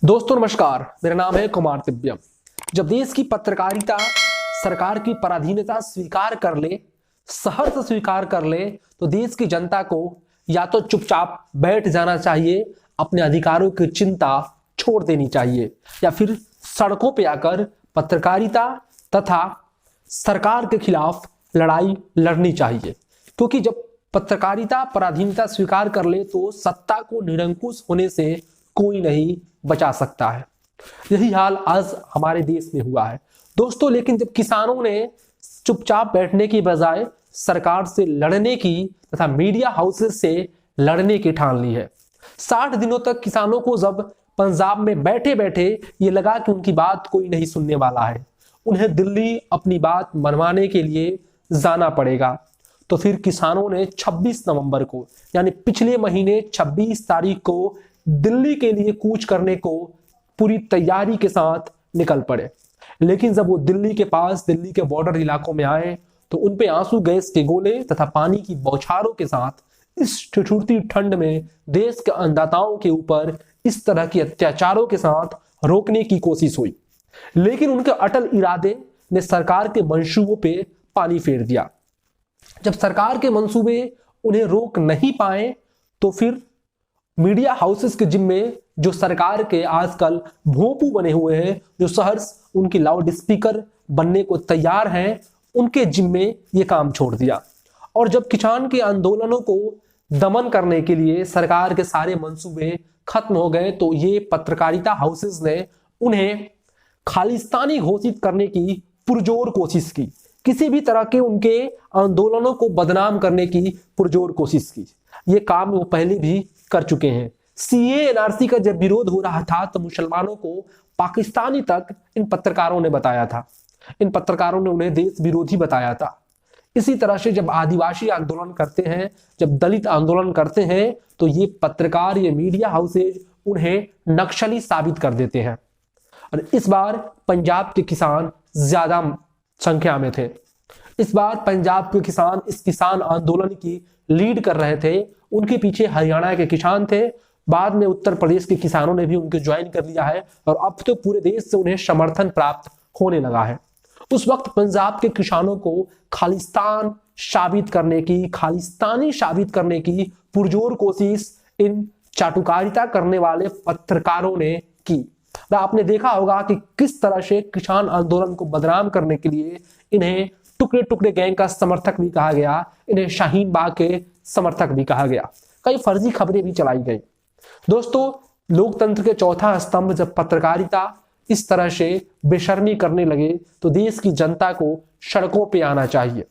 दोस्तों नमस्कार, मेरा नाम है कुमार दिव्यम। जब देश की पत्रकारिता सरकार की पराधीनता स्वीकार कर ले, सहर्ष स्वीकार कर ले, तो देश की जनता को या तो चुपचाप बैठ जाना चाहिए, अपने अधिकारों की चिंता छोड़ देनी चाहिए, या फिर सड़कों पे आकर पत्रकारिता तथा सरकार के खिलाफ लड़ाई लड़नी चाहिए। क्योंकि जब पत्रकारिता पराधीनता स्वीकार कर ले तो सत्ता को निरंकुश होने से कोई नहीं बचा सकता है। यही हाल आज हमारे देश में हुआ है दोस्तों। लेकिन जब किसानों ने चुपचाप बैठने की बजाय सरकार से लड़ने की तथा मीडिया हाउसेस से लड़ने की ठान ली है। 60 दिनों तक किसानों को जब पंजाब में बैठे बैठे ये लगा कि उनकी बात कोई नहीं सुनने वाला है, उन्हें दिल्ली अपनी बात मनवाने के लिए जाना पड़ेगा, तो फिर किसानों ने 26 नवंबर को यानी पिछले महीने 26 तारीख को दिल्ली के लिए कूच करने को पूरी तैयारी के साथ निकल पड़े। लेकिन जब वो दिल्ली के पास, दिल्ली के बॉर्डर इलाकों में आए तो उन पे आंसू गैस के गोले तथा पानी की बौछारों के साथ इस ठिठुरती ठंड में देश के अन्नदाताओं के ऊपर इस तरह के अत्याचारों के साथ रोकने की कोशिश हुई। लेकिन उनके अटल इरादे ने सरकार के मंसूबों पे पानी फेर दिया। जब सरकार के मंसूबे उन्हें रोक नहीं पाए तो फिर मीडिया हाउसेस के जिम्मे जो सरकार के आजकल भोंपू बने हुए हैं, जो सहर्ष उनकी लाउड स्पीकर बनने को तैयार हैं, उनके जिम्मे ये काम छोड़ दिया। और जब किसान के आंदोलनों को दमन करने के लिए सरकार के सारे मंसूबे खत्म हो गए तो ये पत्रकारिता हाउसेस ने उन्हें खालिस्तानी घोषित करने की पुरजोर कोशिश की। किसी भी तरह के उनके आंदोलनों को बदनाम करने की पुरजोर कोशिश की। ये काम वो पहले भी कर चुके हैं। सीए एनआरसी का जब विरोध हो रहा था तो मुसलमानों को पाकिस्तानी तक इन पत्रकारों ने बताया था। इन पत्रकारों ने उन्हें देश विरोधी बताया था। इसी तरह से जब आदिवासी आंदोलन करते हैं, जब दलित आंदोलन करते हैं, तो ये पत्रकार, ये मीडिया हाउसेज उन्हें नक्सली साबित कर देते हैं। और इस बार पंजाब के किसान ज्यादा संख्या में थे। इस बार पंजाब के किसान इस किसान आंदोलन की लीड कर रहे थे। उनके पीछे हरियाणा के किसान थे। बाद में उत्तर प्रदेश के किसानों ने भी उनको ज्वाइन कर लिया है और अब तो पूरे देश से उन्हें समर्थन प्राप्त होने लगा है। उस वक्त पंजाब के किसानों को खालिस्तान साबित करने की, खालिस्तानी साबित करने की पुरजोर कोशिश इन चाटुकारिता करने वाले पत्रकारों ने की। आपने देखा होगा कि किस तरह से किसान आंदोलन को बदनाम करने के लिए इन्हें टुकड़े टुकड़े गैंग का समर्थक भी कहा गया, इन्हें शाहीन बाग के समर्थक भी कहा गया। कई फर्जी खबरें भी चलाई गई। दोस्तों, लोकतंत्र के चौथा स्तंभ जब पत्रकारिता इस तरह से बेशर्मी करने लगे तो देश की जनता को सड़कों पे आना चाहिए।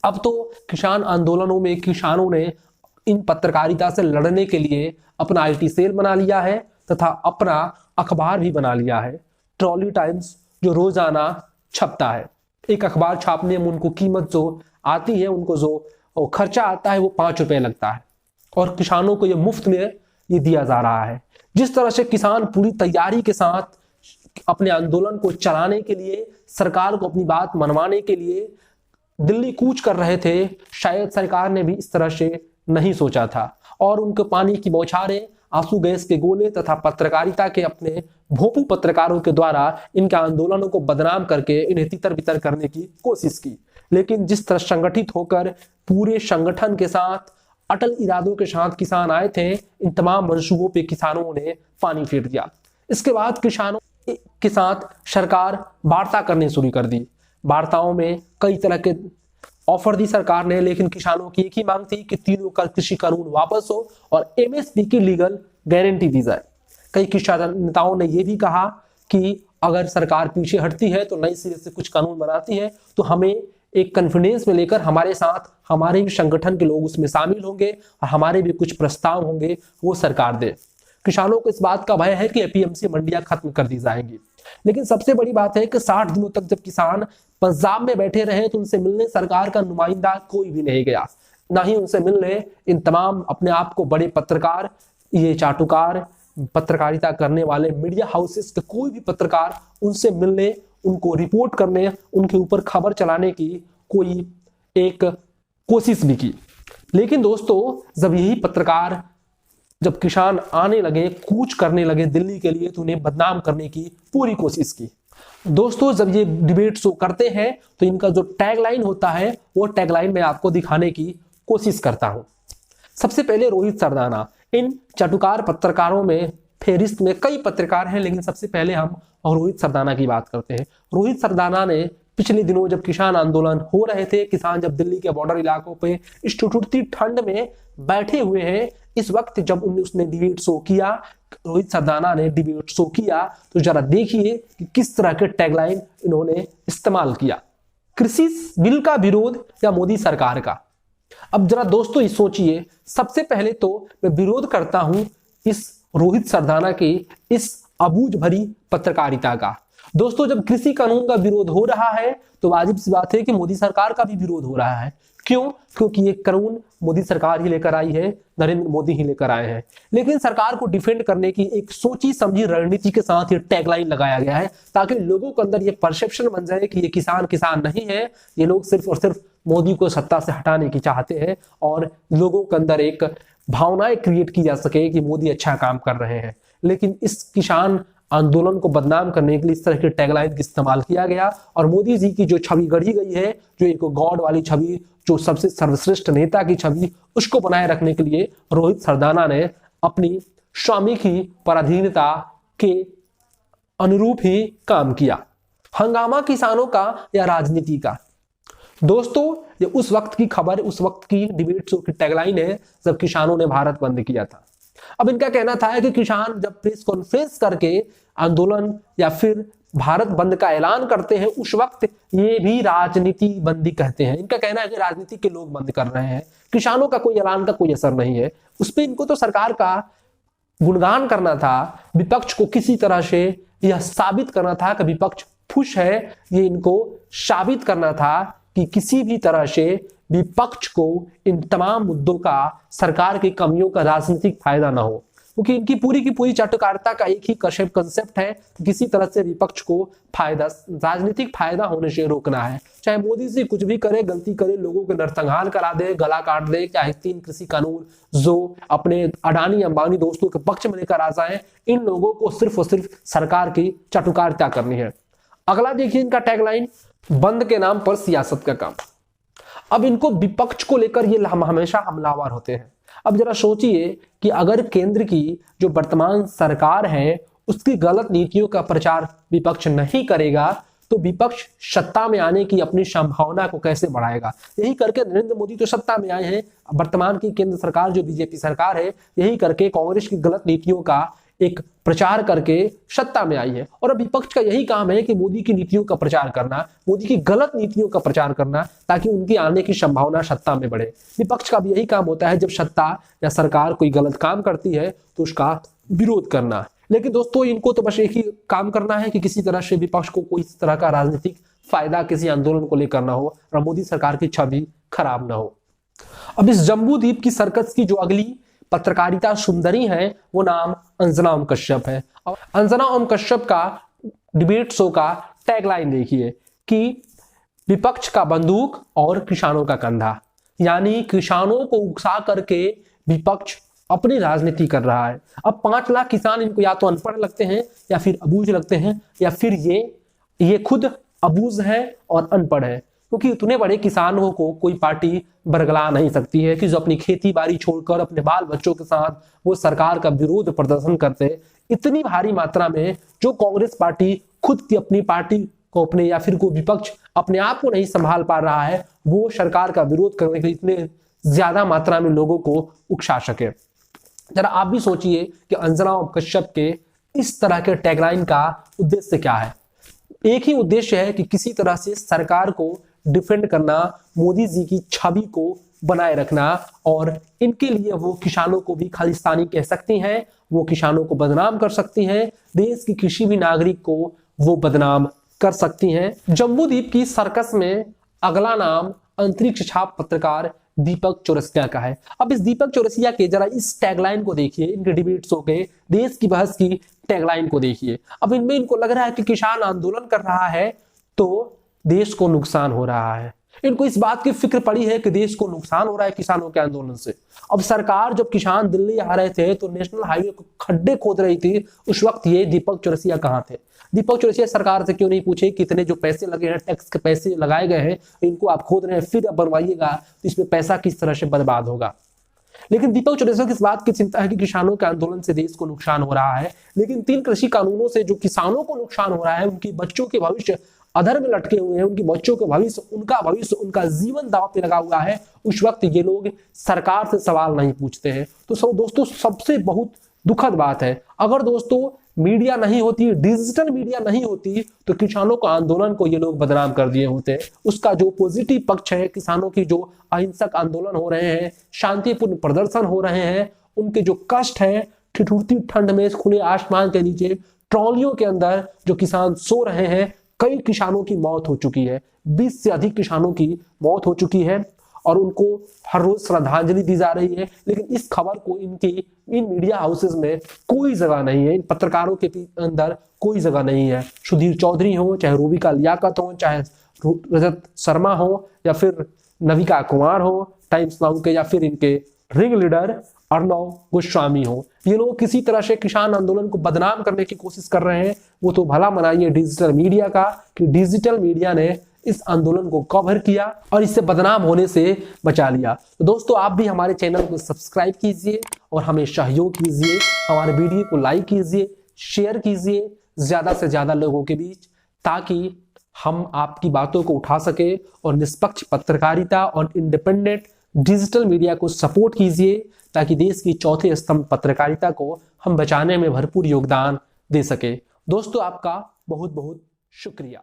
अब तो किसान आंदोलनों में किसानों ने इन पत्रकारिता से लड़ने के लिए अपना आईटी सेल बना लिया है तथा अपना अखबार भी बना लिया है, ट्रॉली टाइम्स, जो रोजाना छपता है। एक अखबार छापने में उनको कीमत जो आती है, उनको जो खर्चा आता है वो 5 रुपए लगता है और किसानों को ये मुफ्त में ये दिया जा रहा है। जिस तरह से किसान पूरी तैयारी के साथ अपने आंदोलन को चलाने के लिए, सरकार को अपनी बात मनवाने के लिए दिल्ली कूच कर रहे थे, शायद सरकार ने भी इस तरह से नहीं सोचा था। और उनके पानी की बौछारें, आंसू गैस के गोले तथा पत्रकारिता के अपने भोंपू पत्रकारों के द्वारा इनके आंदोलनों को बदनाम करके इन्हें तितर बितर करने की कोशिश की। लेकिन जिस तरह संगठित होकर पूरे संगठन के साथ, अटल इरादों के साथ किसान आए थे, इन तमाम मंसूबों पे किसानों ने पानी फेर दिया। इसके बाद किसानों के साथ सरकार वार्ता करनी शुरू कर दी। वार्ताओं में कई तरह के ऑफर दी सरकार ने, लेकिन किसानों की एक ही मांग थी कि तीनों का कृषि कानून वापस हो और एमएसपी की लीगल गारंटी दी जाए। कई किसान नेताओं ने यह भी कहा कि अगर सरकार पीछे हटती है तो नई सिरे से कुछ कानून बनाती है तो हमें एक कॉन्फिडेंस में लेकर हमारे साथ हमारे भी संगठन के लोग उसमें शामिल होंगे और हमारे भी कुछ प्रस्ताव होंगे, वो सरकार दे। किसानों को इस बात का भय है कि एपीएमसी मंडियां खत्म कर दी जाएंगी। लेकिन सबसे बड़ी बात है कि 60 दिनों तक जब किसान पंजाब में बैठे रहे तो उनसे मिलने सरकार का नुमाइंदा कोई भी नहीं गया, ना ही उनसे मिलने इन तमाम अपने आप को बड़े पत्रकार, ये चाटुकार, पत्रकारिता करने वाले मीडिया हाउसेस के कोई भी पत्रकार उनसे मिलने, उनको रिपोर्ट करने, उनके ऊपर खबर चलाने की कोई एक कोशिश भी की। लेकिन दोस्तों, जब यही पत्रकार जब किसान आने लगे, कूच करने लगे दिल्ली के लिए, तो उन्हें बदनाम करने की पूरी कोशिश की। दोस्तों जब ये डिबेट शो करते हैं तो इनका जो टैगलाइन होता है वो टैगलाइन मैं आपको दिखाने की कोशिश करता हूं। सबसे पहले रोहित सरदाना, इन चटुकार पत्रकारों में फेहरिस्त में कई पत्रकार हैं, लेकिन सबसे पहले हम रोहित सरदाना की बात करते हैं। रोहित सरदाना ने पिछले दिनों जब किसान आंदोलन हो रहे थे, किसान जब दिल्ली के बॉर्डर इलाकों पे इस ठिठुरती ठंड में बैठे हुए हैं, इस वक्त जब उसने डिबेट शो किया, रोहित सरदाना ने डिबेट शो किया, तो जरा देखिए कि किस तरह के टैगलाइन इन्होंने इस्तेमाल किया। कृषि बिल का विरोध या मोदी सरकार का। अब जरा दोस्तों ये सोचिए, सबसे पहले तो मैं विरोध करता हूं इस रोहित सरदाना की इस अबूझ भरी पत्रकारिता का। दोस्तों जब कृषि कानून का विरोध हो रहा है तो वाजिब सी बात है कि मोदी सरकार का भी विरोध हो रहा है। क्यों? क्योंकि ये कानून मोदी सरकार ही लेकर आई है, नरेंद्र मोदी ही लेकर आए हैं। लेकिन सरकार को डिफेंड करने की एक सोची समझी रणनीति के साथ ये टैगलाइन लगाया गया है, ताकि लोगों के अंदर ये परसेप्शन बन जाए कि ये किसान किसान नहीं है, ये लोग सिर्फ और सिर्फ मोदी को सत्ता से हटाने की चाहते हैं, और लोगों के अंदर एक भावनाएं क्रिएट की जा सके कि मोदी अच्छा काम कर रहे हैं। लेकिन इस किसान आंदोलन को बदनाम करने के लिए इस तरह के टैगलाइन का इस्तेमाल किया गया, और मोदी जी की जो छवि गढ़ी गई है, जो एक गॉड वाली छवि, जो सबसे सर्वश्रेष्ठ नेता की छवि, उसको बनाए रखने के लिए रोहित सरदाना ने अपनी स्वामी की पराधीनता के अनुरूप ही काम किया। हंगामा किसानों का या राजनीति का। दोस्तों ये उस वक्त की खबर, उस वक्त की डिबेट शो की टैगलाइन है जब किसानों ने भारत बंद किया था। अब इनका कहना था कि किसान जब प्रेस कॉन्फ्रेंस करके आंदोलन या फिर भारत बंद का ऐलान करते हैं, उस वक्त ये भी राजनीति बंदी कहते हैं। इनका कहना है कि राजनीति के लोग बंद कर रहे हैं, किसानों का कोई ऐलान का कोई असर नहीं है। उस पर इनको तो सरकार का गुणगान करना था, विपक्ष को किसी तरह से यह साबित करना था कि विपक्ष खुश है, ये इनको साबित करना था कि किसी भी तरह से विपक्ष को इन तमाम मुद्दों का, सरकार की कमियों का राजनीतिक फायदा ना हो, क्योंकि इनकी पूरी की पूरी चटुकारिता का एक ही कंसेप्ट है कि किसी तरह से विपक्ष को फायदा, राजनीतिक फायदा होने से रोकना है। चाहे मोदी जी कुछ भी करे, गलती करे, लोगों के नरसंहार करा दे, गला काट दे, चाहे 3 कृषि कानून जो अपने अडानी अंबानी दोस्तों के पक्ष में लेकर आ जाए, इन लोगों को सिर्फ और सिर्फ सरकार की चटुकारिता करनी है। अगला देखिए इनका टैगलाइन, बंद के नाम पर सियासत का काम। अब इनको विपक्ष को लेकर ये हमेशा हमलावर होते हैं। अब जरा सोचिए कि अगर केंद्र की जो वर्तमान सरकार है उसकी गलत नीतियों का प्रचार विपक्ष नहीं करेगा, तो विपक्ष सत्ता में आने की अपनी संभावना को कैसे बढ़ाएगा। यही करके नरेंद्र मोदी तो सत्ता में आए हैं, वर्तमान की केंद्र सरकार जो बीजेपी सरकार है, यही करके कांग्रेस की गलत नीतियों का एक प्रचार करके सत्ता में आई है। और अब विपक्ष का यही काम है कि मोदी की नीतियों का प्रचार करना, मोदी की गलत नीतियों का प्रचार करना, ताकि उनकी आने की संभावना सत्ता में बढ़े। विपक्ष का भी यही काम होता है, जब सत्ता या सरकार कोई गलत काम करती है तो उसका विरोध करना। लेकिन दोस्तों इनको तो बस एक ही काम करना है कि किसी तरह से विपक्ष को कोई इस तरह का राजनीतिक फायदा किसी आंदोलन को लेकर ना हो और मोदी सरकार की छवि खराब ना हो। अब इस जम्बू द्वीप की सर्कस की जो अगली पत्रकारिता सुंदरी है वो नाम अंजना ओम कश्यप है। अंजना ओम कश्यप का डिबेट शो का टैगलाइन देखिए कि विपक्ष का बंदूक और किसानों का कंधा, यानी किसानों को उकसा करके विपक्ष अपनी राजनीति कर रहा है। अब 5 लाख किसान इनको या तो अनपढ़ लगते हैं या फिर अबूझ लगते हैं, या फिर ये खुद अबूझ है और अनपढ़ है, क्योंकि इतने बड़े किसानों को कोई पार्टी बरगला नहीं सकती है कि जो अपनी खेती बाड़ी छोड़कर अपने बाल बच्चों के साथ वो सरकार का विरोध प्रदर्शन करते। इतनी भारी मात्रा में जो कांग्रेस पार्टी खुद की अपनी पार्टी को अपने या फिर कोई विपक्ष अपने आप को नहीं संभाल पा रहा है, वो सरकार का विरोध करने के लिए इतने ज्यादा मात्रा में लोगों को उकसा सके। जरा आप भी सोचिए कि अंजना ओम कश्यप के इस तरह के टैगलाइन का उद्देश्य क्या है। एक ही उद्देश्य है कि किसी तरह से सरकार को डिफेंड करना, मोदी जी की छवि को बनाए रखना, और इनके लिए वो किसानों को भी खालिस्तानी कह सकती हैं, वो किसानों को बदनाम कर सकती हैं, देश की किसी भी नागरिक को वो बदनाम कर सकती हैं। जम्बू द्वीप की सर्कस में अगला नाम अंतरिक्ष छाप पत्रकार दीपक चौरसिया का है। अब इस दीपक चौरसिया के जरा इस टैगलाइन को देखिए, इनके डिबेट शो के देश की बहस की टैगलाइन को देखिए। अब इनमें इनको लग रहा है कि किसान आंदोलन कर रहा है तो देश को नुकसान हो रहा है, इनको इस बात की फिक्र पड़ी है कि देश को नुकसान हो रहा है किसानों के आंदोलन से। अब सरकार जब किसान दिल्ली आ रहे थे तो नेशनल हाईवे को खड्डे खोद रही थी, उस वक्त ये दीपक चौरसिया कहाँ थे? दीपक चौरसिया सरकार से क्यों नहीं पूछे कितने जो पैसे लगे हैं, टैक्स के पैसे लगाए गए हैं, इनको आप खोद रहे हैं, फिर अब बनवाइएगा तो इसमें पैसा किस तरह से बर्बाद होगा। लेकिन दीपक चौरसिया को इस बात की चिंता है कि किसानों के आंदोलन से देश को नुकसान हो रहा है, लेकिन 3 कृषि कानूनों से जो किसानों को नुकसान हो रहा है, उनकी बच्चों के भविष्य अधर में लटके हुए हैं, उनकी बच्चों के भविष्य, उनका जीवन दांव पे लगा हुआ है, उस वक्त ये लोग सरकार से सवाल नहीं पूछते हैं। तो सब दोस्तों सबसे बहुत दुखद बात है, अगर दोस्तों मीडिया नहीं होती, डिजिटल मीडिया नहीं होती, तो किसानों को आंदोलन को ये लोग बदनाम कर दिए होते। उसका जो पॉजिटिव पक्ष है, किसानों की जो अहिंसक आंदोलन हो रहे हैं, शांतिपूर्ण प्रदर्शन हो रहे हैं, उनके जो कष्ट है, ठिठुरती ठंड में खुले आसमान के नीचे ट्रॉलियों के अंदर जो किसान सो रहे हैं, कई किसानों की मौत हो चुकी है, 20 से अधिक किसानों की मौत हो चुकी है और उनको हर रोज श्रद्धांजलि दी जा रही है। लेकिन इस खबर को इन मीडिया हाउसेस में कोई जगह नहीं है, इन पत्रकारों के अंदर कोई जगह नहीं है। सुधीर चौधरी हो, चाहे रूबिका लियाकत हो, चाहे रजत शर्मा हो, या फिर नविका कुमार हो टाइम्स नाउ के, या फिर इनके रिंग लीडर अर्णव गोस्वामी हो, ये लोग किसी तरह से किसान आंदोलन को बदनाम करने की कोशिश कर रहे हैं। वो तो भला मनाइए डिजिटल मीडिया का कि डिजिटल मीडिया ने इस आंदोलन को कवर किया और इससे बदनाम होने से बचा लिया। तो दोस्तों आप भी हमारे चैनल को सब्सक्राइब कीजिए और हमें सहयोग कीजिए, हमारे वीडियो को लाइक कीजिए, शेयर कीजिए ज्यादा से ज्यादा लोगों के बीच, ताकि हम आपकी बातों को उठा सके और निष्पक्ष पत्रकारिता और इंडिपेंडेंट डिजिटल मीडिया को सपोर्ट कीजिए, ताकि देश की चौथे स्तंभ पत्रकारिता को हम बचाने में भरपूर योगदान दे सके। दोस्तों आपका बहुत बहुत शुक्रिया।